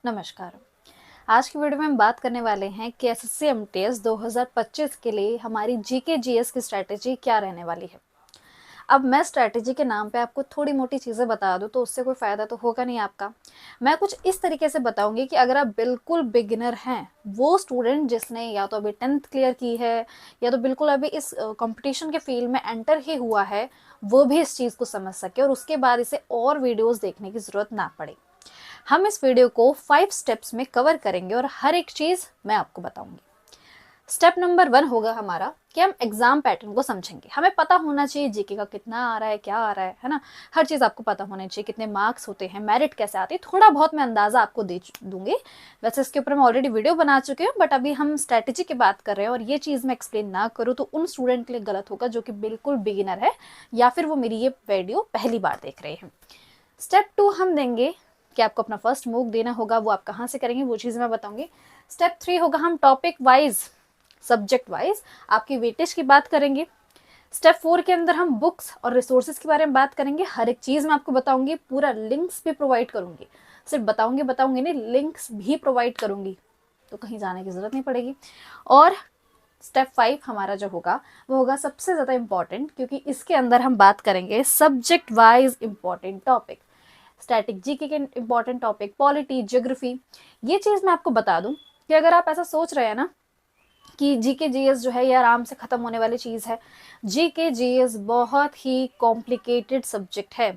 नमस्कार। आज की वीडियो में हम बात करने वाले हैं कि एसएससी एमटीएस 2025 के लिए हमारी जीके जीएस की स्ट्रैटेजी क्या रहने वाली है। अब मैं स्ट्रैटेजी के नाम पे आपको थोड़ी मोटी चीज़ें बता दूं तो उससे कोई फ़ायदा तो होगा नहीं आपका। मैं कुछ इस तरीके से बताऊंगी कि अगर आप बिल्कुल बिगिनर हैं, वो स्टूडेंट जिसने या तो अभी 10th क्लियर की है या तो बिल्कुल अभी इस कंपटीशन के फील्ड में एंटर ही हुआ है, वो भी इस चीज़ को समझ सके और उसके बाद इसे और वीडियोज़ देखने की ज़रूरत ना पड़े। हम इस वीडियो को 5 स्टेप्स में कवर करेंगे और हर एक चीज मैं आपको बताऊंगी। स्टेप नंबर 1 होगा हमारा कि हम एग्जाम पैटर्न को समझेंगे। हमें पता होना चाहिए जीके का कितना आ रहा है, क्या आ रहा है ना। हर चीज आपको पता होनी चाहिए, कितने मार्क्स होते हैं, मेरिट कैसे आती है, थोड़ा बहुत मैं अंदाजा आपको दे दूंगी। वैसे इसके ऊपर मैं ऑलरेडी वीडियो बना चुकी हूँ, बट अभी हम स्ट्रेटेजी की बात कर रहे हैं और ये चीज मैं एक्सप्लेन ना करूँ तो उन स्टूडेंट के लिए गलत होगा जो कि बिल्कुल बिगिनर है या फिर वो मेरी ये वीडियो पहली बार देख रहे हैं। स्टेप 2 हम देंगे कि आपको अपना फर्स्ट मूक देना होगा, वो आप कहाँ से करेंगे वो चीज़ मैं बताऊंगी। स्टेप 3 होगा हम टॉपिक वाइज, सब्जेक्ट वाइज आपकी वेटेज की बात करेंगे। स्टेप 4 के अंदर हम बुक्स और रिसोर्सेज के बारे में बात करेंगे। हर एक चीज़ मैं आपको बताऊंगी, पूरा लिंक्स भी प्रोवाइड करूंगी। सिर्फ बताऊंगी नहीं, लिंक्स भी प्रोवाइड करूंगी, तो कहीं जाने की जरूरत नहीं पड़ेगी। और स्टेप 5 हमारा जो होगा वो होगा सबसे ज़्यादा इंपॉर्टेंट, क्योंकि इसके अंदर हम बात करेंगे subject wise important topic, static GK के इंपॉर्टेंट टॉपिक, पॉलिटी, ज्योग्राफी। ये चीज़ मैं आपको बता दूं कि अगर आप ऐसा सोच रहे हैं ना कि जीके जीएस जो है ये आराम से ख़त्म होने वाली चीज़ है, जीके जीएस बहुत ही कॉम्प्लिकेटेड सब्जेक्ट है।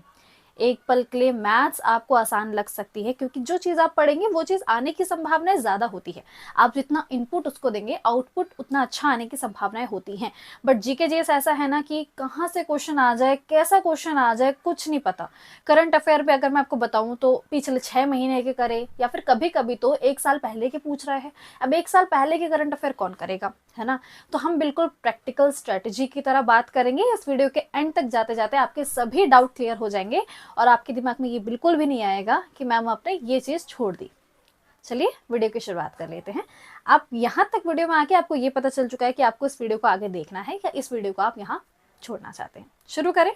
एक पल के लिए मैथ्स आपको आसान लग सकती है, क्योंकि जो चीज़ आप पढ़ेंगे वो चीज़ आने की संभावनाएं ज़्यादा होती है। आप जितना इनपुट उसको देंगे, आउटपुट उतना अच्छा आने की संभावनाएं होती हैं। बट जीके जीएस ऐसा है ना कि कहाँ से क्वेश्चन आ जाए, कैसा क्वेश्चन आ जाए, कुछ नहीं पता। करंट अफेयर पे अगर मैं आपको बताऊं तो पिछले 6 महीने के करे या फिर कभी कभी तो 1 साल पहले के पूछ रहा है। अब 1 साल पहले के करंट अफेयर कौन करेगा, है ना। तो हम बिल्कुल प्रैक्टिकल स्ट्रेटेजी की तरह बात करेंगे। इस वीडियो के एंड तक जाते जाते आपके सभी डाउट क्लियर हो जाएंगे और आपके दिमाग में ये बिल्कुल भी नहीं आएगा कि मैम आपने ये चीज़ छोड़ दी। चलिए वीडियो की शुरुआत कर लेते हैं। आप यहाँ तक वीडियो में आके आपको ये पता चल चुका है कि आपको इस वीडियो को आगे देखना है या इस वीडियो को आप यहाँ छोड़ना चाहते हैं। शुरू करें,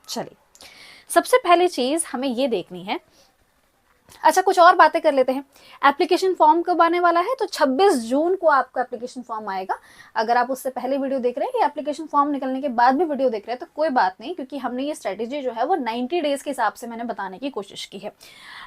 चलिए। सबसे पहली चीज़ हमें ये देखनी है, अच्छा कुछ और बातें कर लेते हैं। एप्लीकेशन फॉर्म कब आने वाला है, तो 26 जून को आपका एप्लीकेशन फॉर्म आएगा। अगर आप उससे पहले वीडियो देख रहे हैं या एप्लीकेशन फॉर्म निकलने के बाद भी वीडियो देख रहे हैं तो कोई बात नहीं, क्योंकि हमने ये स्ट्रेटेजी जो है वो 90 डेज के हिसाब से मैंने बताने की कोशिश की है।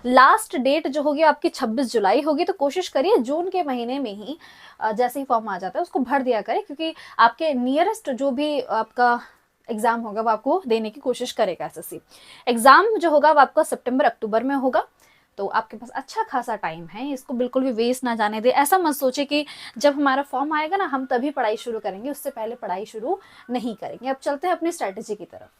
लास्ट डेट जो होगी आपकी 26 जुलाई होगी, तो कोशिश करिए जून के महीने में ही जैसे ही फॉर्म आ जाता है उसको भर दिया करें, क्योंकि आपके नियरेस्ट जो भी आपका एग्जाम होगा वो आपको देने की कोशिश करेगा। एसएससी एग्जाम जो होगा वो आपका सितंबर अक्टूबर में होगा, तो आपके पास अच्छा खासा टाइम है। इसको बिल्कुल भी वेस्ट ना जाने दे। ऐसा मत सोचे कि जब हमारा फॉर्म आएगा ना हम तभी पढ़ाई शुरू करेंगे, उससे पहले पढ़ाई शुरू नहीं करेंगे। अब चलते हैं अपनी स्ट्रेटेजी की तरफ।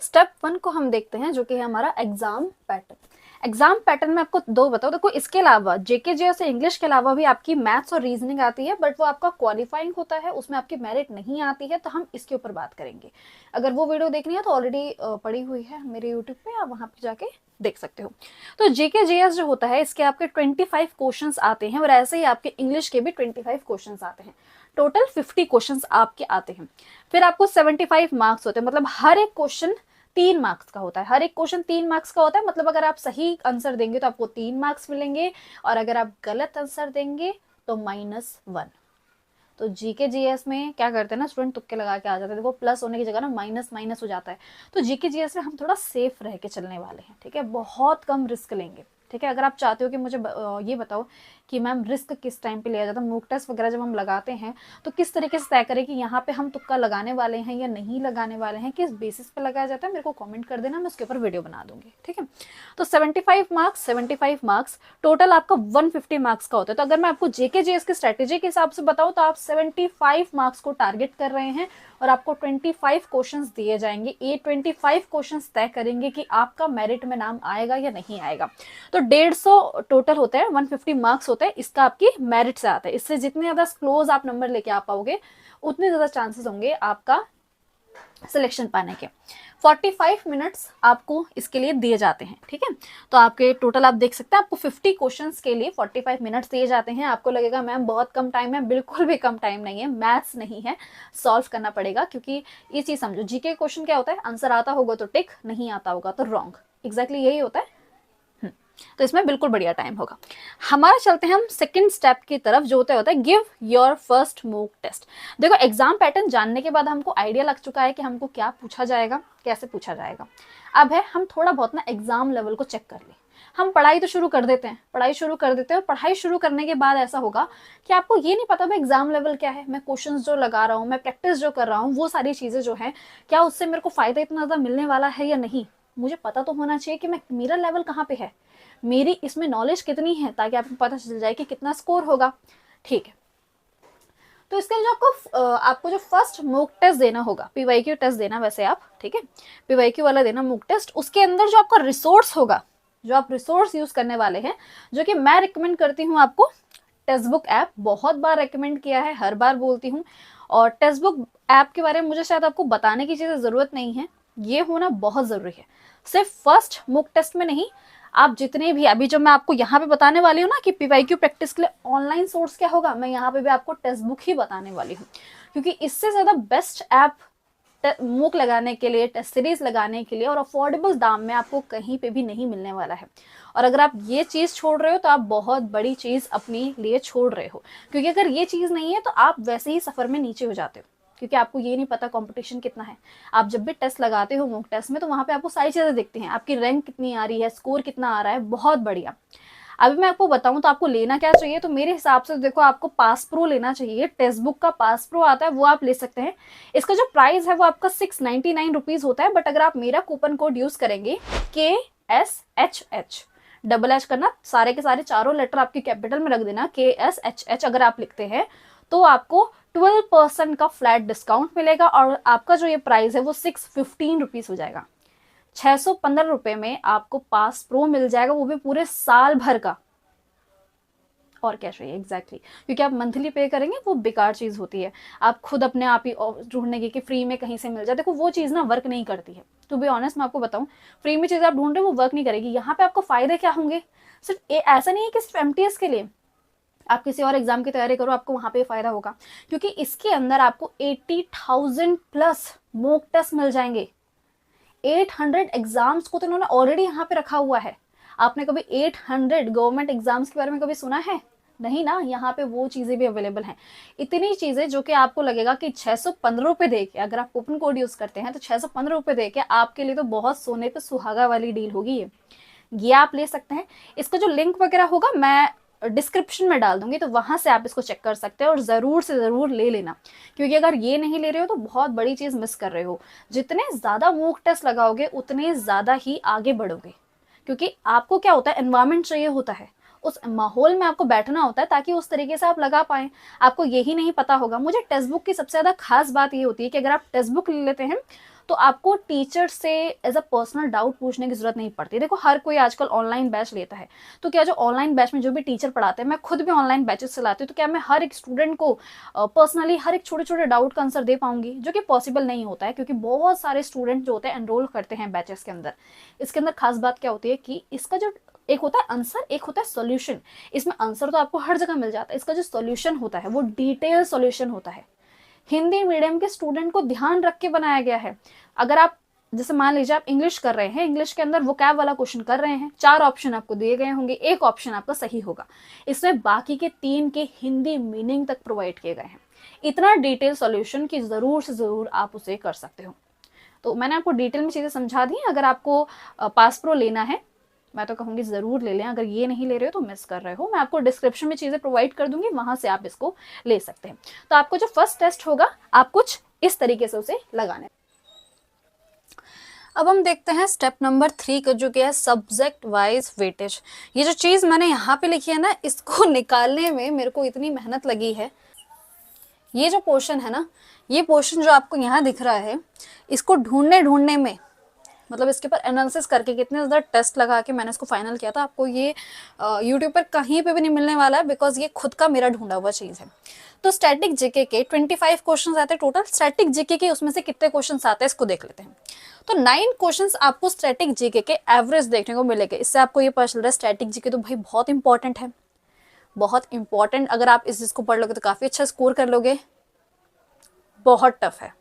स्टेप 1 को हम देखते हैं, जो कि है हमारा एग्जाम पैटर्न। एग्जाम पैटर्न में आपको दो बताओ। देखो, इसके अलावा जेके जे से इंग्लिश के अलावा भी आपकी मैथ्स और रीजनिंग आती है, बट वो आपका क्वालिफाइंग होता है, उसमें आपकी मेरिट नहीं आती है, तो हम इसके ऊपर बात करेंगे। अगर वो वीडियो देखनी है तो ऑलरेडी पड़ी हुई है मेरे यूट्यूब पे, आप वहां पे जाके देख सकते हो। तो जेके जेएस जो होता है इसके आपके 25 क्वेश्चंस आते हैं और ऐसे ही आपके इंग्लिश के भी 25 क्वेश्चंस आते हैं। टोटल 50 क्वेश्चंस आपके आते हैं। फिर आपको 75 मार्क्स होते हैं, मतलब हर एक क्वेश्चन 3 मार्क्स का होता है। हर एक क्वेश्चन 3 मार्क्स का होता है, मतलब अगर आप सही आंसर देंगे तो आपको 3 मार्क्स मिलेंगे और अगर आप गलत आंसर देंगे तो -1। तो जीके जीएस में क्या करते हैं ना, स्टूडेंट तुक्के लगा के आ जाते हैं। देखो, प्लस होने की जगह ना माइनस माइनस हो जाता है। तो जीके जीएस में हम थोड़ा सेफ रह के चलने वाले हैं, ठीक है। बहुत कम रिस्क लेंगे, ठीक है। अगर आप चाहते हो कि मुझे ये बताओ कि मैम रिस्क किस टाइम पे लिया जाता है, मॉक टेस्ट वगैरह जब हम लगाते हैं तो किस तरीके से तय करें कि यहाँ पे हम तुक्का लगाने वाले हैं या नहीं लगाने वाले हैं, किस बेसिस पे लगाया जाता है, मेरे को कमेंट कर देना, मैं उसके ऊपर वीडियो बना दूंगी, ठीक है। तो 75 मार्क्स टोटल आपका 150 मार्क्स का होता है। तो अगर मैं आपको जेके जेएस की स्ट्रेटेजी के हिसाब से बताऊं तो आप 75 मार्क्स को टारगेट कर रहे हैं और आपको 25 क्वेश्चंस दिए जाएंगे। ये 25 क्वेश्चंस तय करेंगे कि आपका मेरिट में नाम आएगा या नहीं आएगा। तो 150 टोटल होता है, 150 मार्क्स होता है, इसका आपकी मेरिट से आता है। इससे जितने ज्यादा क्लोज आप नंबर लेके आ पाओगे उतने ज्यादा चांसेस होंगे आपका सिलेक्शन पाने के। 45 मिनट्स आपको इसके लिए दिए जाते हैं, ठीक है। तो आपके टोटल आप देख सकते हैं, आपको 50 क्वेश्चंस के लिए 45 मिनट्स दिए जाते हैं। आपको लगेगा मैम बहुत कम टाइम है, बिल्कुल भी कम टाइम नहीं है। मैथ्स नहीं है, सॉल्व करना पड़ेगा, क्योंकि ये चीज समझो, जीके क्वेश्चन क्या होता है, आंसर आता होगा तो टिक, नहीं आता होगा तो रॉन्ग। एग्जैक्टली यही होता है। तो इसमें बिल्कुल बढ़िया टाइम होगा। हमारा चलते हैं हम सेकंड स्टेप की तरफ, जो होता है give your first mock test. देखो एग्जाम पैटर्न जानने के बाद हमको आइडिया लग चुका है कि हमको क्या पूछा जाएगा, कैसे पूछा जाएगा। अब है हम थोड़ा बहुत ना एग्जाम लेवल को चेक कर ले। हम पढ़ाई तो शुरू कर देते हैं, पढ़ाई शुरू कर देते हैं, और पढ़ाई शुरू करने के बाद ऐसा होगा कि आपको ये नहीं पता भाई एग्जाम लेवल क्या है, मैं क्वेश्चंस जो लगा रहा हूँ, मैं प्रैक्टिस जो कर रहा हूँ, वो सारी चीजें जो है क्या उससे मेरे को फायदा इतना ज्यादा मिलने वाला है या नहीं। मुझे पता तो होना चाहिए कि मैं मेरा लेवल कहाँ पे है, मेरी इसमें नॉलेज कितनी है, ताकि आपको पता चल जाए कि कितना स्कोर होगा। ठीक है, तो इसके लिए जो आपको जो फर्स्ट मॉक टेस्ट देना होगा, पीवाईक्यू टेस्ट देना वैसे आप, ठीक है, पीवाईक्यू वाला देना मॉक टेस्ट। उसके अंदर जो आपका रिसोर्स होगा, जो आप रिसोर्स यूज करने वाले हैं, जो कि मैं रिकमेंड करती हूँ आपको, टेक्स्ट बुक ऐप। बहुत बार रिकमेंड किया है, हर बार बोलती हूँ, और टेक्स्ट बुक ऐप के बारे में मुझे शायद आपको बताने की चीजें जरूरत नहीं है, ये होना बहुत जरूरी है। सिर्फ फर्स्ट मॉक टेस्ट में नहीं, आप जितने भी अभी जो मैं आपको यहाँ पे बताने वाली हूँ ना कि पीवाईक्यू प्रैक्टिस के लिए ऑनलाइन सोर्स क्या होगा, मैं यहाँ पे भी आपको टेक्स्ट बुक ही बताने वाली हूँ, क्योंकि इससे ज्यादा बेस्ट ऐप मूक लगाने के लिए, टेस्ट सीरीज लगाने के लिए और अफोर्डेबल दाम में आपको कहीं पे भी नहीं मिलने वाला है। और अगर आप ये चीज छोड़ रहे हो तो आप बहुत बड़ी चीज अपने लिए छोड़ रहे हो, क्योंकि अगर ये चीज नहीं है तो आप वैसे ही सफर में नीचे हो जाते हो, क्योंकि आपको ये नहीं पता कंपटीशन कितना है। आप जब भी टेस्ट लगाते हो मॉक टेस्ट में, तो वहां पे आपको सारी चीजें दिखती हैं, आपकी रैंक कितनी आ रही है, स्कोर कितना आ रहा है, बहुत बढ़िया। अभी मैं आपको बताऊं तो आपको लेना क्या चाहिए, तो मेरे हिसाब से देखो आपको पास प्रो लेना चाहिए। टेक्स्ट बुक का पास प्रो आता है, वो आप ले सकते हैं। इसका जो प्राइस है वो आपका 699 रुपीज होता है, बट अगर आप मेरा कूपन कोड यूज करेंगे KSHH, डबल एच करना, सारे के सारे चारों लेटर आपकी कैपिटल में रख देना, KSHH अगर आप लिखते हैं, तो आपको 12% का फ्लैट डिस्काउंट मिलेगा, और आपका जो ये प्राइस है वो 615 रुपीज हो जाएगा। 615 रुपए में आपको पास प्रो मिल जाएगा, वो भी पूरे साल भर का। और क्या चाहिए एग्जैक्टली, क्योंकि आप मंथली पे करेंगे वो बेकार चीज होती है, आप खुद अपने आप ही ढूंढने की फ्री में कहीं से मिल जाए, देखो वो चीज ना वर्क नहीं करती है। टू बी ऑनेस्ट मैं आपको बताऊं, फ्री में चीज आप ढूंढ रहे हो वो वर्क नहीं करेगी। यहाँ पे आपको फायदे क्या होंगे, सिर्फ ऐसा नहीं है कि सिर्फ एमटीएस के लिए, आप किसी और एग्जाम की तैयारी करो आपको वहां पे फायदा होगा, क्योंकि इसके अंदर आपको 80,000 प्लस मॉक टेस्ट मिल जाएंगे। 800 एग्जाम्स को तो इन्होंने ऑलरेडी यहाँ पे रखा हुआ है। आपने कभी 800 गवर्नमेंट एग्जाम्स के बारे में कभी सुना है? नहीं ना, यहाँ पे वो चीजें भी अवेलेबल हैं। इतनी चीजें जो कि आपको लगेगा कि 615 रुपए दे के, अगर आप कूपन कोड यूज करते हैं तो 615 रुपए दे के आपके लिए तो बहुत सोने पे सुहागा वाली डील होगी ये आप ले सकते हैं। इसका जो लिंक वगैरह होगा मैं डिस्क्रिप्शन में डाल दूंगी, तो वहां से आप इसको चेक कर सकते हैं, और जरूर से जरूर ले लेना, क्योंकि अगर ये नहीं ले रहे हो तो बहुत बड़ी चीज मिस कर रहे हो। जितने ज्यादा मॉक टेस्ट लगाओगे उतने ज्यादा ही आगे बढ़ोगे, क्योंकि आपको क्या होता है, एनवायरमेंट चाहिए होता है, उस माहौल में आपको बैठना होता है ताकि उस तरीके से आप लगा पाए। आपको यही नहीं पता होगा। मुझे टेक्स्ट बुक की सबसे ज्यादा खास बात ये होती है कि अगर आप टेक्स्ट बुक ले लेते हैं तो आपको टीचर से एज अ पर्सनल डाउट पूछने की जरूरत नहीं पड़ती। देखो हर कोई आजकल ऑनलाइन बैच लेता है, तो क्या जो ऑनलाइन बैच में जो भी टीचर पढ़ाते हैं, मैं खुद भी ऑनलाइन बैचेस चलाती हूँ, तो क्या मैं हर एक स्टूडेंट को पर्सनली हर एक छोटे छोटे डाउट का आंसर दे पाऊंगी, जो कि पॉसिबल नहीं होता है, क्योंकि बहुत सारे स्टूडेंट जो होते हैं एनरोल करते हैं बैचेस के अंदर। इसके अंदर खास बात क्या होती है कि इसका जो एक होता है आंसर, एक होता है सॉल्यूशन। इसमें आंसर तो आपको हर जगह मिल जाता है, इसका जो सॉल्यूशन होता है वो डिटेल सॉल्यूशन होता है। हिंदी मीडियम के स्टूडेंट को ध्यान रख के बनाया गया है। अगर आप जैसे मान लीजिए आप इंग्लिश कर रहे हैं, इंग्लिश के अंदर वोकैब वाला क्वेश्चन कर रहे हैं, 4 ऑप्शन आपको दिए गए होंगे, एक ऑप्शन आपका सही होगा, इसमें बाकी के 3 के हिंदी मीनिंग तक प्रोवाइड किए गए हैं। इतना डिटेल सॉल्यूशन की जरूर से जरूर आप उसे कर सकते हो। तो मैंने आपको डिटेल में चीजें समझा दी। अगर आपको पास प्रो लेना है, मैं तो कहूंगी जरूर ले लें। अगर ये नहीं ले रहे हो तो मिस कर रहे हो। मैं आपको डिस्क्रिप्शन में चीजें प्रोवाइड कर दूंगी, वहां से आप इसको ले सकते हैं। तो आपको जो फर्स्ट टेस्ट होगा आप कुछ इस तरीके से उसे लगाने। अब हम देखते हैं स्टेप नंबर 3 का, जो कि है सब्जेक्ट वाइज वेटेज। ये जो चीज मैंने यहाँ पे लिखी है ना, इसको निकालने में मेरे को इतनी मेहनत लगी है। ये जो पोर्शन है ना, ये पोर्शन जो आपको यहाँ दिख रहा है, इसको ढूंढने में, मतलब इसके ऊपर एनालिसिस करके कितने ज़्यादा टेस्ट लगा के मैंने इसको फाइनल किया था, आपको ये यूट्यूब पर कहीं पे भी नहीं मिलने वाला है, बिकॉज ये खुद का मेरा ढूंढा हुआ चीज़ है। तो स्टैटिक जीके के 25 क्वेश्चंस आते हैं टोटल। स्टैटिक जीके के उसमें से कितने क्वेश्चंस आते हैं इसको देख लेते हैं। तो 9 क्वेश्चंस आपको स्टैटिक जीके के एवरेज देखने को मिलेंगे। इससे आपको ये पता चल रहा है स्टैटिक जीके तो भाई बहुत इंपॉर्टेंट है, बहुत इंपॉर्टेंट। अगर आप इस चीज को पढ़ लोगे तो काफी अच्छा स्कोर कर लोगे। बहुत टफ है।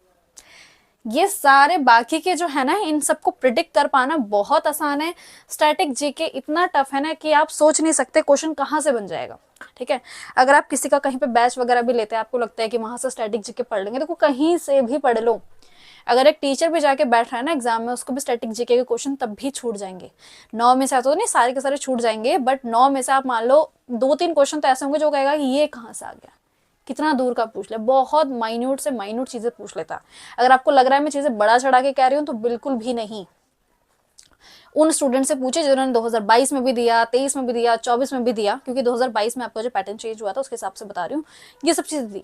ये सारे बाकी के जो है ना, इन सबको प्रिडिक्ट कर पाना बहुत आसान है। स्टैटिक जीके इतना टफ है ना कि आप सोच नहीं सकते क्वेश्चन कहाँ से बन जाएगा। ठीक है, अगर आप किसी का कहीं पे बैच वगैरह भी लेते हैं, आपको लगता है कि वहां से स्टैटिक जीके पढ़ लेंगे, तो कहीं से भी पढ़ लो। अगर एक टीचर भी जाके बैठ रहा है ना एग्जाम में, उसको भी स्टैटिक जीके के क्वेश्चन तब भी छूट जाएंगे। 9 में से तो नहीं सारे के सारे छूट जाएंगे, बट 9 में से आप मान लो 2-3 क्वेश्चन तो ऐसे होंगे जो कहेगा कि ये कहाँ से आ गया, कितना दूर का पूछ ले, बहुत माइन्यूट से माइन्यूट चीजें पूछ लेता। अगर आपको लग रहा है मैं चीजें बड़ा चढ़ा के कह रही हूँ, तो बिल्कुल भी नहीं। उन स्टूडेंट से पूछे जिन्होंने 2022 में भी दिया, 23 में भी दिया, 24 में भी दिया, क्योंकि 2022 में आपका जो पैटर्न चेंज हुआ था उसके हिसाब से बता रही हूँ, ये सब चीजें दी।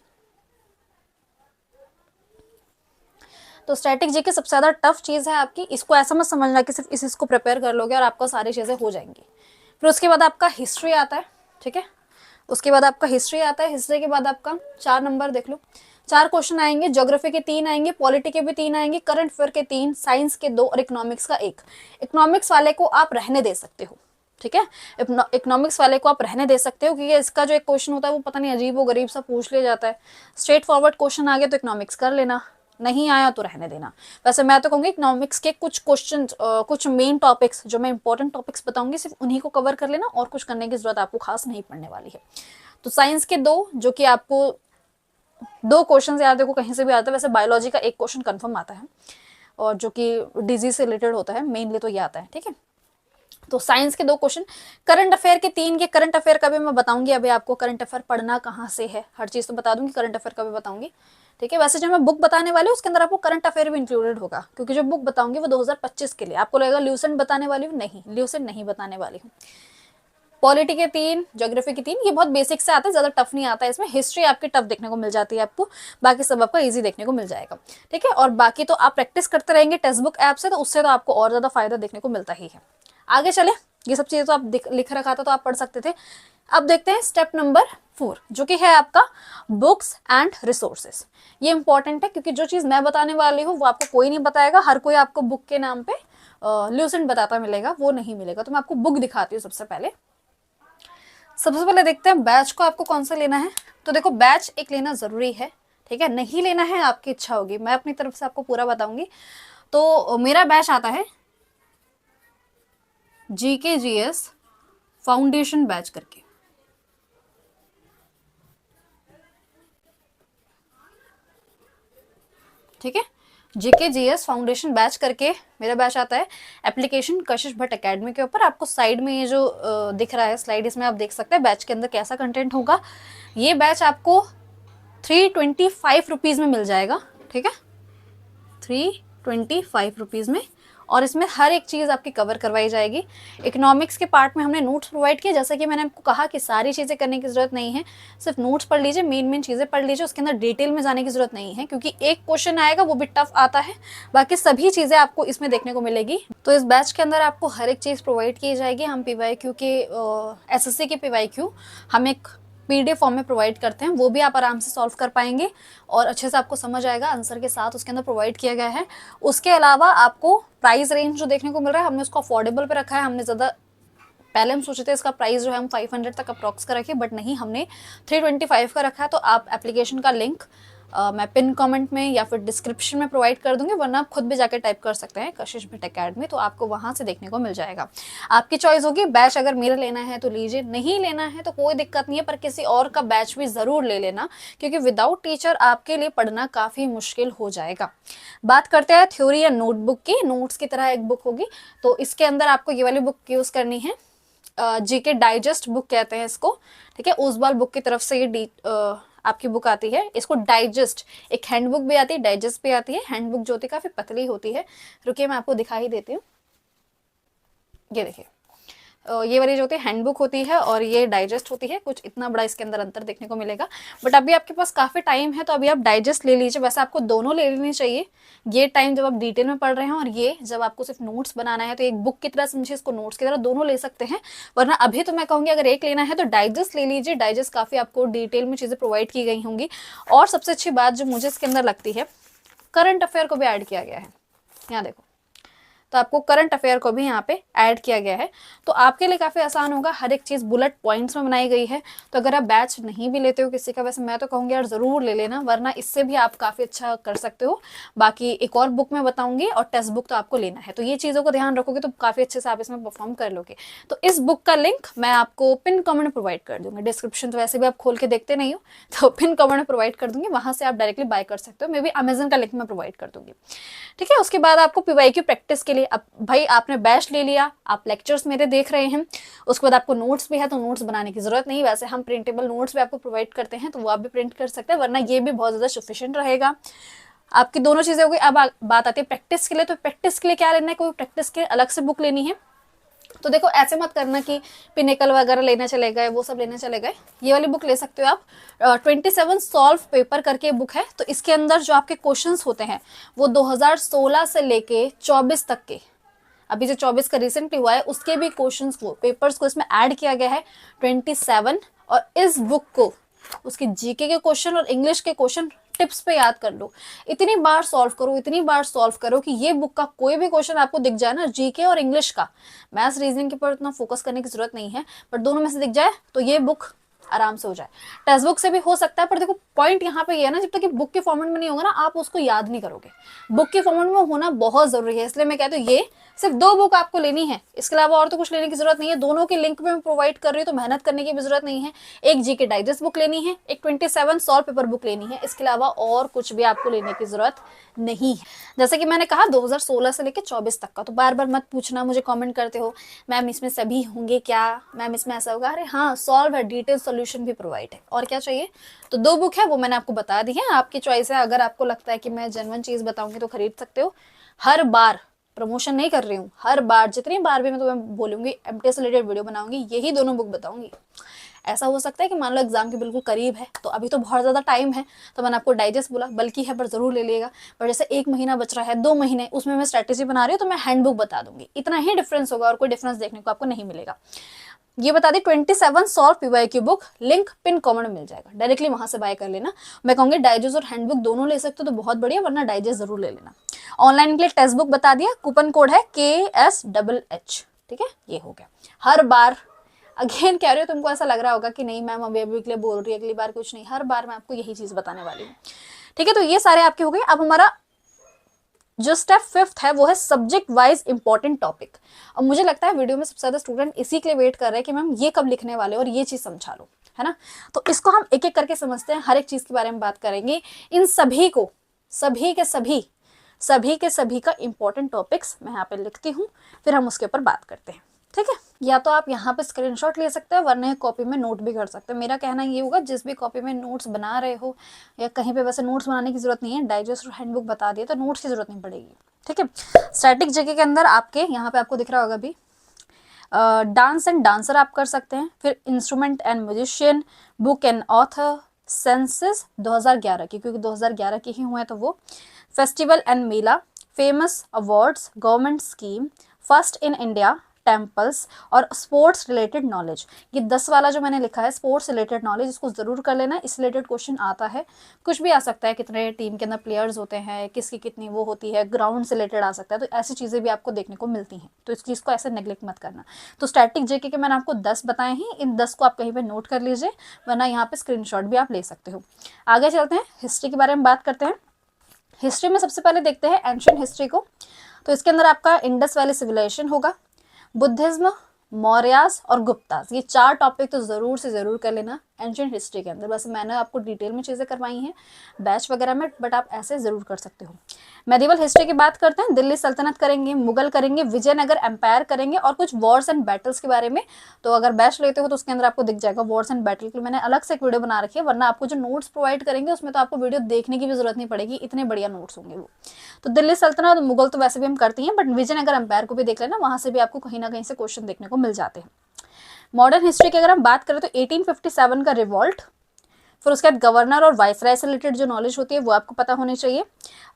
तो स्टैटिक जीके सबसे ज्यादा टफ चीज है आपकी। इसको ऐसा मत समझना कि सिर्फ इसको प्रिपेयर कर लोगे और आपको सारी चीजें हो जाएंगी। फिर उसके बाद आपका हिस्ट्री आता है। ठीक है, उसके बाद आपका हिस्ट्री आता है। हिस्ट्री के बाद आपका 4 नंबर देख लो, 4 क्वेश्चन आएंगे। ज्योग्राफी के 3 आएंगे, पॉलिटी के भी 3 आएंगे, करंट अफेयर के 3, साइंस के 2 और इकोनॉमिक्स का 1। इकोनॉमिक्स वाले को आप रहने दे सकते हो। ठीक है, इकोनॉमिक्स वाले को आप रहने दे सकते हो, क्योंकि इसका जो एक क्वेश्चन होता है वो पता नहीं अजीब व गरीब सा पूछ लिया जाता है। स्ट्रेट फॉरवर्ड क्वेश्चन आ गया तो इकोनॉमिक्स कर लेना, नहीं आया तो रहने देना। वैसे मैं तो कहूंगी इकोनॉमिक्स के कुछ क्वेश्चन, कुछ मेन टॉपिक्स जो मैं इंपॉर्टेंट टॉपिक्स बताऊंगी, सिर्फ उन्हीं को कवर कर लेना, और कुछ करने की जरूरत आपको खास नहीं पड़ने वाली है। तो साइंस के 2, जो कि आपको 2 क्वेश्चन याद देखो कहीं से भी आता है। वैसे बायोलॉजी का 1 क्वेश्चन कंफर्म आता है, और जो कि डिजीज से रिलेटेड होता है मेनली, तो ये आता है। ठीक है, तो साइंस के 2 क्वेश्चन, करंट अफेयर के 3। ये करंट अफेयर का भी मैं बताऊंगी अभी आपको, करंट अफेयर पढ़ना कहाँ से है, हर चीज तो बता दूंगी, करंट अफेयर का भी बताऊंगी। ठीक है, वैसे जो मैं बुक बताने वाली हूँ उसके अंदर आपको करंट अफेयर भी इंक्लूडेड होगा, क्योंकि जो बुक बताऊंगी वो 2025 के लिए। आपको लगेगा ल्यूसेंट बताने वाली हूँ, नहीं, ल्यूसेंट नहीं बताने वाली हूँ। पॉलिटी के 3, ज्योग्राफी के 3, ये बहुत बेसिक से आता है, ज्यादा टफ नहीं आता है इसमें। हिस्ट्री आपकी टफ देखने को मिल जाती है आपको, बाकी सब आपका इजी देखने को मिल जाएगा। ठीक है, और बाकी तो आप प्रैक्टिस करते रहेंगे टेक्स्ट बुक ऐप से, तो उससे तो आपको और ज्यादा फायदा देखने को मिलता ही है। आगे चले, ये सब चीजें तो आप लिख रखा था तो आप पढ़ सकते थे। अब देखते हैं स्टेप नंबर 4, जो कि है आपका बुक्स एंड रिसोर्सेस। ये इंपॉर्टेंट है, क्योंकि जो चीज मैं बताने वाली हूँ वो आपको कोई नहीं बताएगा। हर कोई आपको बुक के नाम पे ल्यूसेंट बताता मिलेगा, वो नहीं मिलेगा। तो मैं आपको बुक दिखाती हूँ। सबसे पहले देखते हैं बैच को आपको कौन सा लेना है। तो देखो, बैच एक लेना जरूरी है। ठीक है, नहीं लेना है आपकी इच्छा होगी, मैं अपनी तरफ से आपको पूरा बताऊंगी। तो मेरा बैच आता है जीके जीएस फाउंडेशन बैच करके। ठीक है, जीके जीएस फाउंडेशन बैच करके मेरा बैच आता है एप्लीकेशन कशिश भट्ट एकेडमी के ऊपर। आपको साइड में ये जो दिख रहा है स्लाइड, इसमें आप देख सकते हैं बैच के अंदर कैसा कंटेंट होगा। ये बैच आपको 325 रुपीज में मिल जाएगा। ठीक है, 325 रुपीज में, और इसमें हर एक चीज आपकी कवर करवाई जाएगी। इकोनॉमिक्स के पार्ट में हमने नोट्स प्रोवाइड किए, जैसा कि मैंने आपको कहा कि सारी चीजें करने की जरूरत नहीं है, सिर्फ नोट्स पढ़ लीजिए, मेन चीजें पढ़ लीजिए, उसके अंदर डिटेल में जाने की जरूरत नहीं है, क्योंकि एक क्वेश्चन आएगा वो भी टफ आता है, बाकी सभी चीजें आपको इसमें देखने को मिलेगी। तो इस बैच के अंदर आपको हर एक चीज प्रोवाइड की जाएगी। हम पीवाईक्यू के एसएससी के पीवाईक्यू हम एक पीडीएफ फॉर्म में प्रोवाइड करते हैं, वो भी आप आराम से सॉल्व कर पाएंगे और अच्छे से आपको समझ आएगा, आंसर के साथ उसके अंदर प्रोवाइड किया गया है। उसके अलावा आपको प्राइस रेंज जो देखने को मिल रहा है, हमने उसको अफोर्डेबल पे रखा है। हमने ज़्यादा, पहले हम सोचे थे इसका प्राइस जो है हम 500 तक अप्रॉक्स का रखें, बट नहीं, हमने 325 का रखा है। तो आप एप्लीकेशन का लिंक मैं पिन कमेंट में या फिर डिस्क्रिप्शन में प्रोवाइड कर दूंगी, वरना आप खुद भी जाकर टाइप कर सकते हैं कशिश भट्ट एकेडमी, तो आपको वहां से देखने को मिल जाएगा। आपकी चॉइस होगी, बैच अगर मेरा लेना है तो लीजिए, नहीं लेना है तो कोई दिक्कत नहीं है, पर किसी और का बैच भी जरूर ले लेना, क्योंकि विदाउट टीचर आपके लिए पढ़ना काफी मुश्किल हो जाएगा। बात करते हैं थ्योरी या नोटबुक की। नोट्स की तरह एक बुक होगी, तो इसके अंदर आपको ये वाली बुक यूज करनी है, जीके डाइजेस्ट बुक कहते हैं इसको। ठीक है, उस बुक की तरफ से ये आपकी बुक आती है। इसको डाइजेस्ट, एक हैंडबुक भी आती है, डाइजेस्ट भी आती है। हैंडबुक जो होती है काफी पतली होती है, रुकिए मैं आपको दिखा ही देती हूँ। ये देखिए, ये वाली जो होती है हैंडबुक होती है, और ये डाइजेस्ट होती है। कुछ इतना बड़ा इसके अंदर अंतर देखने को मिलेगा, बट अभी आपके पास काफी टाइम है, तो अभी आप डाइजेस्ट ले लीजिए। वैसे आपको दोनों ले लेनी चाहिए, ये टाइम जब आप डिटेल में पढ़ रहे हैं, और ये जब आपको सिर्फ नोट्स बनाना है, तो एक बुक की तरह समझिए इसको, नोट्स की तरह दोनों ले सकते हैं। वरना अभी तो मैं कहूंगी अगर एक लेना है तो डाइजेस्ट ले लीजिए। डाइजेस्ट काफी आपको डिटेल में चीजें प्रोवाइड की गई होंगी। और सबसे अच्छी बात जो मुझे इसके अंदर लगती है, करंट अफेयर को भी ऐड किया गया है। यहाँ देखो, तो आपको करंट अफेयर को भी यहाँ पे ऐड किया गया है। तो आपके लिए काफ़ी आसान होगा, हर एक चीज़ बुलेट पॉइंट्स में बनाई गई है। तो अगर आप बैच नहीं भी लेते हो किसी का, वैसे मैं तो कहूँगी यार ज़रूर ले लेना, वरना इससे भी आप काफ़ी अच्छा कर सकते हो। बाकी एक और बुक मैं बताऊँगी और टेक्स्ट बुक तो आपको लेना है, तो ये चीज़ों को ध्यान रखोगे तो काफ़ी अच्छे से आप इसमें परफॉर्म कर लोगे। तो इस बुक का लिंक मैं आपको पिन कमेंट में प्रोवाइड कर दूँगी। डिस्क्रिप्शन तो वैसे भी आप खोल के देखते नहीं हो, तो पिन कमेंट में प्रोवाइड कर दूँगी, वहाँ से आप डायरेक्टली बाय कर सकते हो। मे बी अमेजन का लिंक मैं प्रोवाइड कर दूँगी, ठीक है। उसके बाद आपको पीवाईक्यू प्रैक्टिस के लिए, अब भाई आपने बैच ले लिया, आप लेक्चर्स मेरे देख रहे हैं, उसके बाद आपको नोट्स भी है, तो नोट्स बनाने की जरूरत नहीं। वैसे हम प्रिंटेबल नोट्स भी आपको प्रोवाइड करते हैं, तो वो आप भी प्रिंट कर सकते हैं, वरना ये भी बहुत ज़्यादा सफिशिएंट रहेगा। आपकी दोनों चीज़ें हो गई। अब बात आती है प्रैक्टिस के लिए। तो प्रैक्टिस के लिए क्या लेना है, कोई प्रैक्टिस के अलग से बुक लेनी है। तो देखो ऐसे मत करना कि पिनेकल वगैरह लेना चले गए, वो सब लेना चले गए। ये वाली बुक ले सकते हो आप। 27 सॉल्व पेपर करके बुक है। तो इसके अंदर जो आपके क्वेश्चंस होते हैं वो 2016 से लेके 24 तक के, अभी जो 24 का रिसेंटली हुआ है उसके भी क्वेश्चंस को, पेपर्स को इसमें ऐड किया गया है 27। और इस बुक को उसके जीके के क्वेश्चन और इंग्लिश के क्वेश्चन टिप्स पे याद कर लो। इतनी बार सॉल्व करो, इतनी बार सॉल्व करो कि ये बुक का कोई भी क्वेश्चन आपको दिख जाए ना, जीके और इंग्लिश का, मैथ्स रीजनिंग के ऊपर उतना फोकस करने की जरूरत नहीं है, पर दोनों में से दिख जाए तो ये बुक आराम से हो जाए। टेक्स्ट बुक से भी हो सकता है, पर देखो पॉइंट यहाँ पे ये है ना, जब तक कि बुक के फॉर्मेट में नहीं होगा ना, आप उसको याद नहीं करोगे। बुक के फॉर्मेट में होना बहुत जरूरी है, इसलिए मैं कहती हूँ ये सिर्फ 2 बुक आपको लेनी है, इसके अलावा और तो कुछ लेने की जरूरत नहीं है। दोनों के लिंक मैं प्रोवाइड कर रही हूँ, तो मेहनत करने की भी जरूरत नहीं है। एक जीके डाइजेस्ट बुक लेनी है, एक 27 सॉल्व पेपर बुक लेनी है, इसके अलावा और कुछ भी आपको लेने की जरूरत नहीं है। जैसे कि मैंने कहा 2016 से लेकर 24 तक का। तो बार बार मत पूछना, मुझे कमेंट करते हो मैम इसमें सभी होंगे क्या, मैम इसमें ऐसा होगा। अरे हाँ, सॉल्व है, डिटेल सोल्यूशन भी प्रोवाइड है, और क्या चाहिए। तो 2 बुक है, वो मैंने आपको बता दी है, आपकी चॉइस है। अगर आपको लगता है कि मैं जेन्युइन चीज बताऊंगी तो खरीद सकते हो। हर बार प्रमोशन नहीं कर रही हूँ, हर बार जितनी बार भी मैं तुम्हें बोलूंगी एमटीएस रिलेटेड वीडियो बनाऊंगी, यही दोनों बुक बताऊंगी। ऐसा हो सकता है कि मान लो एग्जाम के बिल्कुल करीब है, तो अभी तो बहुत ज़्यादा टाइम है, तो मैंने आपको डाइजेस्ट बोला, बल्कि है पर ज़रूर ले लिएगा। पर जैसे 1 महीना बच रहा है, 2 महीने, उसमें मैं स्ट्रैटेजी बना रही हूँ, तो मैं हैंडबुक बता दूंगी। इतना ही डिफरेंस होगा, और कोई डिफरेंस देखने को आपको नहीं मिलेगा। ये बता दी 27 solve PYQ book, link pin comment में मिल जाएगा, डायरेक्टली वहां से बाय कर लेना। मैं कहूंगी डाइजेस्ट और हैंडबुक दोनों ले सकते हो तो बहुत बढ़िया, वरना डाइजेस्ट जरूर ले लेना। ऑनलाइन के लिए टेक्स्ट बुक बता दिया, कूपन कोड है KSHH, ठीक है, ये हो गया। हर बार अगेन कह रही हो, तुमको ऐसा लग रहा होगा कि नहीं मैम अभी के लिए बोल रही है, अगली बार कुछ नहीं, हर बार मैं आपको यही चीज बताने वाली हूँ, ठीक है। तो ये सारे आपके हो गए। अब हमारा जो स्टेप 5th है वो है सब्जेक्ट वाइज इंपॉर्टेंट टॉपिक। और मुझे लगता है वीडियो में सबसे ज्यादा स्टूडेंट इसी के लिए वेट कर रहे हैं कि मैम ये कब लिखने वाले और ये चीज समझा लो, है ना। तो इसको हम एक एक करके समझते हैं, हर एक चीज के बारे में बात करेंगे। इन सभी को, सभी के सभी का इंपॉर्टेंट टॉपिक्स मैं यहाँ पे लिखती हूँ, फिर हम उसके ऊपर बात करते हैं, ठीक है। या तो आप यहाँ पे स्क्रीनशॉट ले सकते हैं, वरना कॉपी में नोट भी कर सकते हैं। मेरा कहना ये होगा, जिस भी कॉपी में नोट्स बना रहे हो या कहीं पे, वैसे नोट्स बनाने की जरूरत नहीं है, डाइजेस्ट और हैंडबुक बता दिए तो नोट्स की जरूरत नहीं पड़ेगी, ठीक है। स्टैटिक जगह के अंदर आपके यहाँ पे आपको दिख रहा होगा अभी, डांस एंड डांसर आप कर सकते हैं। फिर instrument and musician, book and author, senses 2011 की, क्योंकि 2011 के ही हुए हैं तो वो। Festival and Mela, famous awards, government scheme, first in India, temples, और स्पोर्ट्स रिलेटेड नॉलेज। ये 10 वाला जो मैंने लिखा है स्पोर्ट्स रिलेटेड नॉलेज, इसको जरूर कर लेना। इस रिलेटेड क्वेश्चन आता है, कुछ भी आ सकता है, कितने टीम के अंदर प्लेयर्स होते हैं, किसकी कितनी वो होती है, ग्राउंड से रिलेटेड आ सकता है, तो ऐसी चीज़ें भी आपको देखने को मिलती हैं, तो इस चीज़ को ऐसे नेग्लेक्ट मत करना। तो स्टैटिक जेके के मैंने आपको 10 बताए हैं, इन 10 को आप कहीं पर नोट कर लीजिए, वरना यहाँ पे स्क्रीनशॉट भी आप ले सकते हो। आगे चलते हैं, हिस्ट्री के बारे में बात करते हैं। हिस्ट्री में सबसे पहले देखते हैं एंशिएंट हिस्ट्री को। तो इसके अंदर आपका इंडस वैली सिविलाइजेशन होगा, बुद्धिज्म, मौर्यास और गुप्तास, ये 4 टॉपिक तो जरूर से जरूर कर लेना एंशिएंट हिस्ट्री के अंदर। वैसे मैंने आपको डिटेल में चीज़ें करवाई हैं बैच वगैरह में, बट आप ऐसे जरूर कर सकते हो। मेडिवल हिस्ट्री की बात करते हैं, दिल्ली सल्तनत करेंगे, मुगल करेंगे, विजयनगर एम्पायर करेंगे, और कुछ वॉर्स एंड बैटल्स के बारे में। तो अगर बैच लेते हो तो उसके अंदर आपको दिख जाएगा वॉर्स एंड बैटल के लिए मैंने अलग से एक वीडियो बना रखी है, वरना आपको जो नोट्स प्रोवाइड करेंगे उसमें तो आपको वीडियो देखने की भी जरूरत नहीं पड़ेगी, इतने बढ़िया नोट्स होंगे वो। तो दिल्ली सल्तनत और मुगल तो वैसे भी हम करती हैं, बट विजयनगर एम्पायर को भी देख लेना, वहां से भी आपको कहीं ना कहीं से क्वेश्चन देखने को मिल जाते हैं। मॉडर्न हिस्ट्री की अगर हम बात करें तो 1857 का रिवॉल्ट, फिर उसके बाद गवर्नर और वाइसराय से रिलेटेड जो नॉलेज होती है वो आपको पता होनी चाहिए।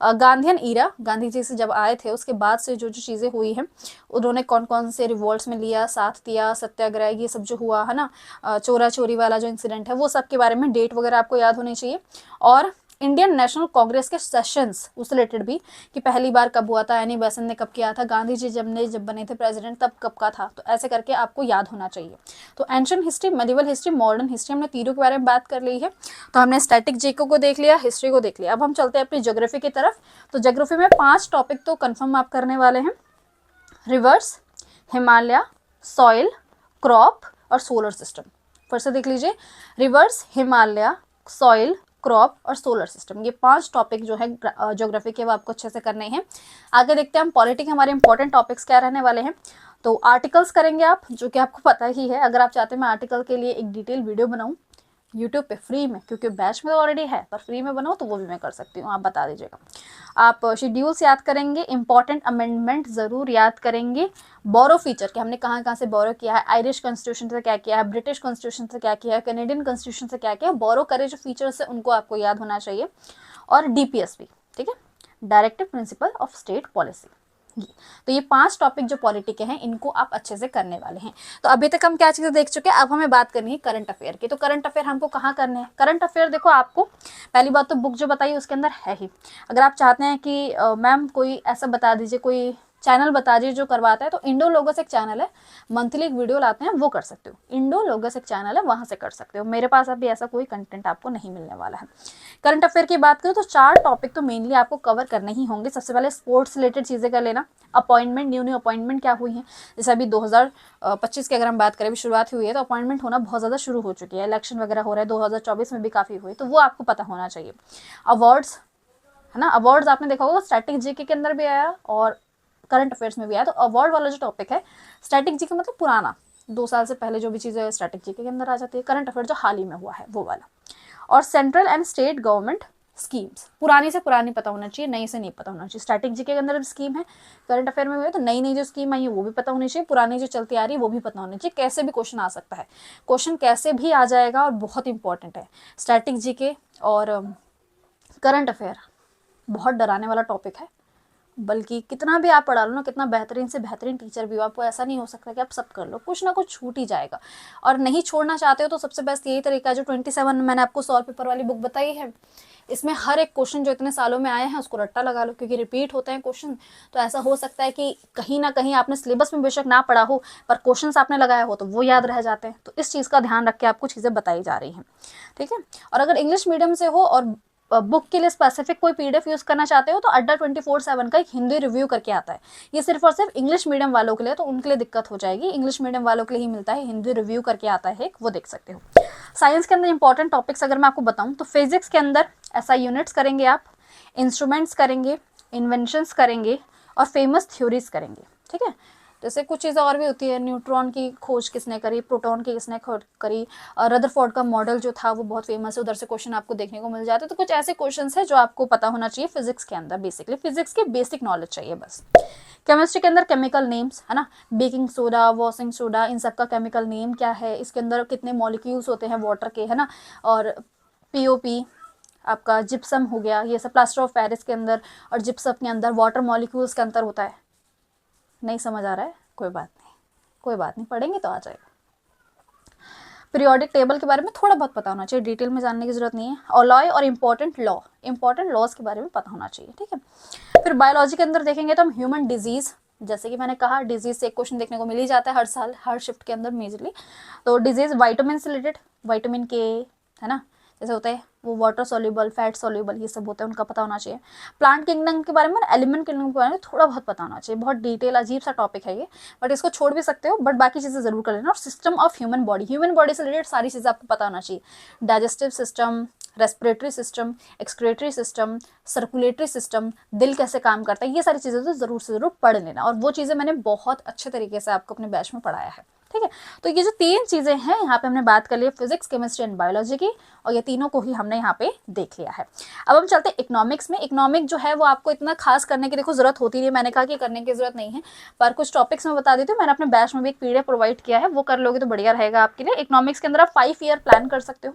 गांधीयन ईरा, गांधी जी से जब आए थे उसके बाद से जो जो चीज़ें हुई हैं, उन्होंने कौन कौन से रिवॉल्ट्स में लिया, साथ दिया, सत्याग्रह, ये सब जो हुआ है ना, चोरा चोरी वाला जो इंसिडेंट है, वो सब के बारे में डेट वगैरह आपको याद होनी चाहिए। और इंडियन नेशनल कांग्रेस के सेशंस, उससे रिलेटेड भी कि पहली बार कब हुआ था, एनी बेसेंट ने कब किया था, गांधी जी जब बने थे प्रेसिडेंट तब कब का था, तो ऐसे करके आपको याद होना चाहिए। तो ancient history, medieval history, modern history, हमने तीनों के बारे में बात कर ली है। तो हमने स्टैटिक जीके को देख लिया, हिस्ट्री को देख लिया। अब हम चलते हैं अपनी ज्योग्राफी की तरफ। तो ज्योग्राफी में 5 टॉपिक तो कन्फर्म आप करने वाले हैं, रिवर्स, हिमालय, सॉइल, क्रॉप और सोलर सिस्टम। फिर से देख लीजिए, रिवर्स, हिमालय, सॉइल, क्रॉप और सोलर सिस्टम, ये 5 टॉपिक जो है ज्योग्राफी के वो आपको अच्छे से करने हैं। आगे देखते हैं हम पॉलिटी के हमारे इंपॉर्टेंट टॉपिक्स क्या रहने वाले हैं। तो आर्टिकल्स करेंगे आप, जो कि आपको पता ही है। अगर आप चाहते हैं मैं आर्टिकल के लिए एक डिटेल वीडियो बनाऊं यूट्यूब पे फ्री में, क्योंकि बैच में तो ऑलरेडी है, पर फ्री में बनाओ तो वो भी मैं कर सकती हूँ, आप बता दीजिएगा। आप शेड्यूल्स याद करेंगे, इंपॉर्टेंट अमेंडमेंट जरूर याद करेंगे, बोरो फीचर कि हमने कहाँ कहाँ से बोरो किया है, आयरिश कॉन्स्टिट्यूशन से क्या किया है, ब्रिटिश कॉन्स्टिट्यूशन से क्या किया है, कैनेडियन कॉन्स्टिट्यूशन से क्या किया है, बोरो करे जो फीचर्स है उनको आपको याद होना चाहिए। और डीपीएस भी, ठीक है, directive principle of state policy. तो ये 5 टॉपिक जो पॉलिटी के हैं इनको आप अच्छे से करने वाले हैं। तो अभी तक हम क्या चीज़ें देख चुके हैं, अब हमें बात करनी है करंट अफेयर की। तो करंट अफेयर हमको कहाँ करने हैं? करंट अफेयर देखो, आपको पहली बात तो बुक जो बताई उसके अंदर है ही। अगर आप चाहते हैं कि मैम कोई ऐसा बता दीजिए, कोई चैनल बता दीजिए जो करवाता है, तो इंडो लोगस एक चैनल है, मंथली एक वीडियो लाते हैं, वो कर सकते हो। इंडो लोगस एक चैनल है, वहां से कर सकते हो। मेरे पास अभी ऐसा कोई कंटेंट आपको नहीं मिलने वाला है। करंट अफेयर की बात करूँ तो 4 टॉपिक तो मेनली आपको कवर करने ही होंगे। सबसे पहले स्पोर्ट्स रिलेटेड चीज़ें कर लेना, अपॉइंटमेंट, न्यू अपॉइंटमेंट क्या हुई है। जैसे अभी 2025 की अगर हम बात करें, अभी शुरुआत हुई है, तो अपॉइंटमेंट होना बहुत ज़्यादा शुरू हो चुकी है, इलेक्शन वगैरह हो रहा है, 2024 में भी काफ़ी हुए, तो वो आपको पता होना चाहिए। अवार्ड्स है ना, अवार्ड्स आपने देखा होगा स्टैटिक जीके के अंदर भी आया और करंट अफेयर्स में भी आया। तो अवार्ड वाला जो टॉपिक है, स्टैटिक जीके मतलब पुराना, 2 साल से पहले जो भी चीज़ें स्टैटिक जीके के अंदर आ जाती है। करंट अफेयर जो हाल ही में हुआ है वो वाला। और central and state government schemes, पुरानी से पुरानी पता होना चाहिए, नई से नहीं पता होना चाहिए। स्टैटिक जीके के अंदर स्कीम है, करंट अफेयर में हुए तो नई नई जो स्कीम आई है वो भी पता होनी चाहिए, पुरानी जो चलती आ रही है वो भी पता होनी चाहिए। कैसे भी क्वेश्चन आ सकता है, क्वेश्चन कैसे भी आ जाएगा, और बहुत इंपॉर्टेंट है स्टैटिक जीके और करंट अफेयर। बहुत डराने वाला टॉपिक है, बल्कि कितना भी आप पढ़ा लो ना, कितना बेहतरीन से बेहतरीन टीचर भी हो, आपको ऐसा नहीं हो सकता कि आप सब कर लो, कुछ ना कुछ छूट ही जाएगा। और नहीं छोड़ना चाहते हो तो सबसे बेस्ट यही तरीका है, जो 27 मैंने आपको सॉल्व पेपर वाली बुक बताई है, इसमें हर एक क्वेश्चन जो इतने सालों में आए हैं उसको रट्टा लगा लो, क्योंकि रिपीट होते हैं क्वेश्चन। तो ऐसा हो सकता है कि कहीं ना कहीं आपने सिलेबस में बेशक ना पढ़ा हो, पर क्वेश्चन आपने लगाया हो तो वो याद रह जाते हैं। तो इस चीज़ का ध्यान रख के आपको चीज़ें बताई जा रही हैं, ठीक है। और अगर इंग्लिश मीडियम से हो और बुक के लिए स्पेसिफिक कोई पीडीएफ यूज करना चाहते हो, तो अड्डा 24/7 का एक हिंदी रिव्यू करके आता है। ये सिर्फ और सिर्फ इंग्लिश मीडियम वालों के लिए, तो उनके लिए दिक्कत हो जाएगी। इंग्लिश मीडियम वालों के लिए ही मिलता है, हिंदी रिव्यू करके आता है, वो देख सकते हो। साइंस के अंदर इंपॉर्टेंट टॉपिक्स अगर मैं आपको बताऊं तो फिजिक्स के अंदर एसआई यूनिट्स करेंगे आप, इंस्ट्रूमेंट्स करेंगे, इन्वेंशंस करेंगे और फेमस थ्योरीज करेंगे, ठीक है। जैसे कुछ चीज़ें और भी होती है, न्यूट्रॉन की खोज किसने करी, प्रोटॉन की किसने खोज करी, और रदरफोर्ड का मॉडल जो था वो बहुत फेमस है, उधर से क्वेश्चन आपको देखने को मिल जाते हैं। तो कुछ ऐसे क्वेश्चंस हैं जो आपको पता होना चाहिए फिजिक्स के अंदर। बेसिकली फिजिक्स के बेसिक नॉलेज चाहिए बस। केमिस्ट्री के अंदर केमिकल नेम्स है ना, बेकिंग सोडा, वॉशिंग सोडा, इन सब का केमिकल नेम क्या है, इसके अंदर कितने मॉलिक्यूल्स होते हैं वाटर के, है ना। और पीओपी आपका जिप्सम हो गया, ये सब प्लास्टर ऑफ पेरिस के अंदर और जिप्सम के अंदर वाटर मॉलिक्यूल्स का अंतर होता है। नहीं समझ आ रहा है, कोई बात नहीं, कोई बात नहीं, पढ़ेंगे तो आ जाएगा। पीरियोडिक टेबल के बारे में थोड़ा बहुत पता होना चाहिए, डिटेल में जानने की जरूरत नहीं है। अलॉय और इंपॉर्टेंट लॉज के बारे में पता होना चाहिए, ठीक है। फिर बायोलॉजी के अंदर देखेंगे तो हम ह्यूमन डिजीज, जैसे कि मैंने कहा डिजीज से एक क्वेश्चन देखने को मिल ही जाता है हर साल, हर शिफ्ट के अंदर मेजरली। तो डिजीज वाइटामिन से रिलेटेड, विटामिन के है ना, जैसे होता है वो वाटर सॉल्युबल, फैट सॉल्युबल, ये सब होते हैं, उनका पता होना चाहिए। प्लांट किंगडम के बारे में, एलिमेंट किंगडम के बारे में थोड़ा बहुत पता होना चाहिए। बहुत डिटेल अजीब सा टॉपिक है ये, बट इसको छोड़ भी सकते हो, बट बाकी चीज़ें जरूर कर लेना। और सिस्टम ऑफ ह्यूमन बॉडी से रिलेटेड सारी चीज़ें आपको पता होना चाहिए। Digestive system, respiratory system, excretory system, circulatory system, दिल कैसे काम करता है, ये सारी चीज़ें तो ज़रूर से ज़रूर पढ़ लेना। और वो चीज़ें मैंने बहुत अच्छे तरीके से आपको अपने बैच में पढ़ाया है, ठीक है। तो ये जो 3 चीज़ें हैं यहाँ पे हमने बात कर ली, फिजिक्स, केमिस्ट्री एंड बायोलॉजी की, और ये तीनों को ही हमने यहाँ पे देख लिया है। अब हम चलते हैं इकोनॉमिक्स में। इकोनॉमिक जो है वो आपको इतना खास करने की देखो जरूरत होती नहीं है, मैंने कहा कि करने की जरूरत नहीं है, पर कुछ टॉपिक्स में बता देती हूँ। मैंने अपने बैच में भी एक पीडीएफ प्रोवाइड किया है, वो कर लोगे तो बढ़िया रहेगा आपके लिए। इकोनॉमिक्स के अंदर आप 5 ईयर प्लान कर सकते हो,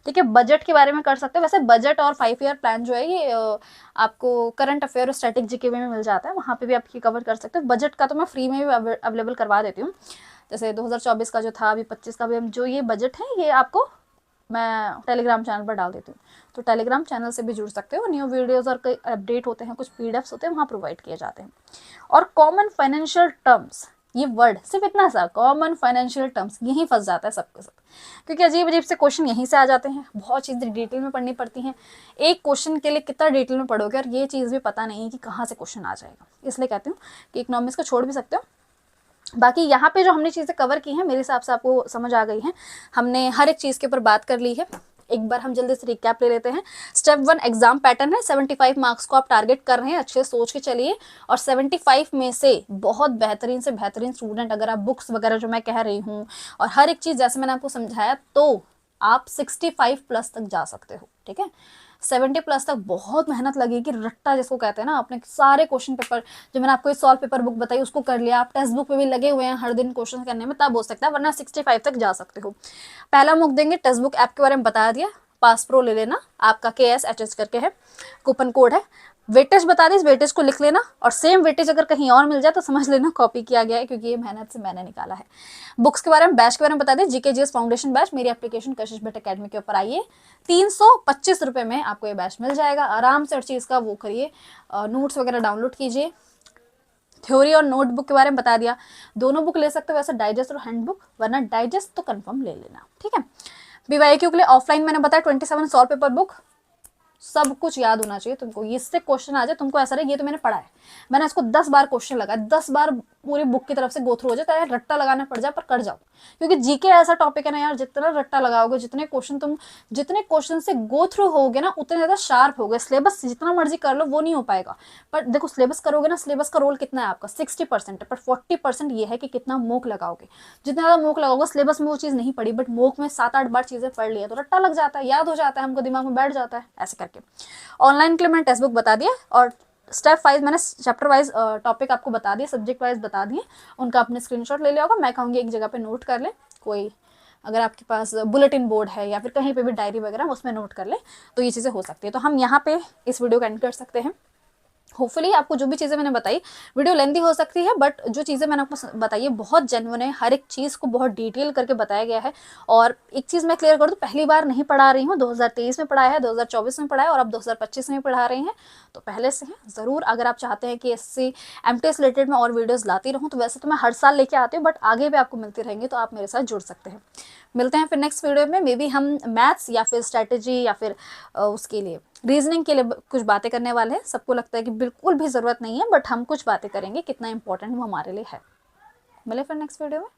ठीक है। बजट के बारे में कर सकते हो। वैसे बजट और 5 ईयर प्लान जो है ये आपको करंट अफेयर और स्टैटिक जीके में मिल जाता है, वहाँ पे भी आप ये कवर कर सकते हो। बजट का तो मैं फ्री में भी अवेलेबल करवा देती हूँ। जैसे 2024 का जो था, अभी 25 का भी, जो ये बजट है ये आपको मैं टेलीग्राम चैनल पर डाल देती हूँ, तो टेलीग्राम चैनल से भी जुड़ सकते हो। न्यू वीडियोस और कई अपडेट होते हैं, कुछ पीडीएफ्स होते हैं, वहाँ प्रोवाइड किए जाते हैं। और कॉमन फाइनेंशियल टर्म्स, ये वर्ड सिर्फ इतना सा कॉमन फाइनेंशियल टर्म्स यहीं फंस जाता है सबके सब, क्योंकि अजीब अजीब से क्वेश्चन यहीं से आ जाते हैं। बहुत चीज़ें डिटेल में पढ़नी पड़ती हैं, एक क्वेश्चन के लिए कितना डिटेल में पढ़ोगे, और ये चीज़ भी पता नहीं है कि कहाँ से क्वेश्चन आ जाएगा। इसलिए कहती हूँ कि इकोनॉमिक्स को छोड़ भी सकते हो। बाकी यहाँ पे जो हमने चीज़ें कवर की हैं, मेरे हिसाब से आपको समझ आ गई हैं। हमने हर एक चीज़ के ऊपर बात कर ली है। एक बार हम जल्दी से रिकैप ले लेते हैं। स्टेप 1 एग्जाम पैटर्न है, 75 मार्क्स को आप टारगेट कर रहे हैं, अच्छे सोच के चलिए। और 75 में से बहुत बेहतरीन से बेहतरीन स्टूडेंट अगर आप बुक्स वगैरह जो मैं कह रही हूँ और हर एक चीज़ जैसे मैंने आपको समझाया, तो आप 65 प्लस तक जा सकते हो। ठीक है, 70 प्लस तक बहुत मेहनत लगेगी, रट्टा जिसको कहते हैं ना। आपने सारे क्वेश्चन पेपर जो मैंने आपको सॉल्व पेपर बुक बताई उसको कर लिया, आप टेक्स्ट बुक पे भी लगे हुए हैं हर दिन क्वेश्चन करने में, तब हो सकता है, वरना 65 तक जा सकते हो। पहला मुख देंगे, टेक्स्ट बुक ऐप के बारे में बता दिया, पास प्रो ले लेना, आपका KSHH करके है, कूपन कोड है। वेटेज बता दी, इस वेटेज को लिख लेना, और सेम वेटेज अगर कहीं और मिल जाए तो समझ लेना कॉपी किया गया है, क्योंकि ये मेहनत से मैंने निकाला है। बुक्स के बारे में, बैच के बारे में बता दें, GKGS फाउंडेशन बैच, मेरी एप्लीकेशन कशिश भट्ट अकेडमी के ऊपर आइए, 325 रुपये में आपको ये बैच मिल जाएगा। आराम से हर चीज़ का वो करिए, नोट्स वगैरह डाउनलोड कीजिए। थ्योरी और नोटबुक के बारे में बता दिया, दोनों बुक ले सकते हो वैसे, डाइजेस्ट और हैंडबुक, वरना डाइजेस्ट तो कंफर्म ले लेना। ठीक है, BYQ के लिए ऑफलाइन मैंने बताया 27 सॉल्व पेपर बुक, सब कुछ याद होना चाहिए तुमको। इससे क्वेश्चन आ जाए तुमको ऐसा रहे ये तो मैंने पढ़ा है, मैंने इसको 10 बार क्वेश्चन लगा, 10 बार पूरी बुक की तरफ से गो थ्रू हो जाए, तो यार रट्टा लगाना पड़ जाए पर कर जाओ। क्योंकि जीके ऐसा टॉपिक है ना यार, जितना रट्टा लगाओगे, जितने क्वेश्चन से गो थ्रू होगे ना, उतने ज्यादा शार्प होगे। सिलेबस जितना मर्जी कर लो वो नहीं हो पाएगा, पर देखो सिलेबस करोगे ना, सिलेबस का रोल कितना है आपका 60% है, पर 40% ये है कि कितना मोक लगाओगे। जितना ज्यादा मोक लगाओगे, सिलेबस में वो चीज नहीं पढ़ी बट मोक में 7-8 बार चीजें पढ़ लिया, तो रट्टा लग जाता है, याद हो जाता है, हमको दिमाग में बैठ जाता है ऐसे करके। ऑनलाइन के लिए मैंने टेक्स्ट बुक बता दिया, और स्टेप 5 मैंने चैप्टर वाइज टॉपिक आपको बता दिए, सब्जेक्ट वाइज बता दिए, उनका आपने स्क्रीनशॉट ले लिया होगा। मैं कहूँगी एक जगह पे नोट कर ले, कोई अगर आपके पास बुलेटिन बोर्ड है या फिर कहीं पे भी डायरी वगैरह उसमें नोट कर ले, तो ये चीज़ें हो सकती है। तो हम यहाँ पे इस वीडियो को एंड कर सकते हैं। होपफुली आपको जो भी चीज़ें मैंने बताई, वीडियो लेंथी हो सकती है बट जो चीज़ें मैंने आपको बताई है बहुत जेन्युइन है, हर एक चीज़ को बहुत डिटेल करके बताया गया है। और एक चीज़ मैं क्लियर कर दूँ, पहली बार नहीं पढ़ा रही हूँ, 2023 में पढ़ाया है, 2024 में पढ़ाया है, और अब 2025 में पढ़ा रही हैं, तो पहले से हैं। ज़रूर अगर आप चाहते हैं कि SC MTS रिलेटेड मैं और वीडियोज़ लाती रहूँ, तो वैसे तो मैं हर साल लेके आती हूँ, बट आगे भी आपको मिलती रहेंगी, तो आप मेरे साथ जुड़ सकते हैं। मिलते हैं फिर नेक्स्ट वीडियो में, मे बी हम मैथ्स या फिर स्ट्रैटेजी या फिर उसके लिए रीजनिंग के लिए कुछ बातें करने वाले हैं। सबको लगता है कि बिल्कुल भी ज़रूरत नहीं है, बट हम कुछ बातें करेंगे, कितना इंपॉर्टेंट वो हमारे लिए है। मिले फिर नेक्स्ट वीडियो में।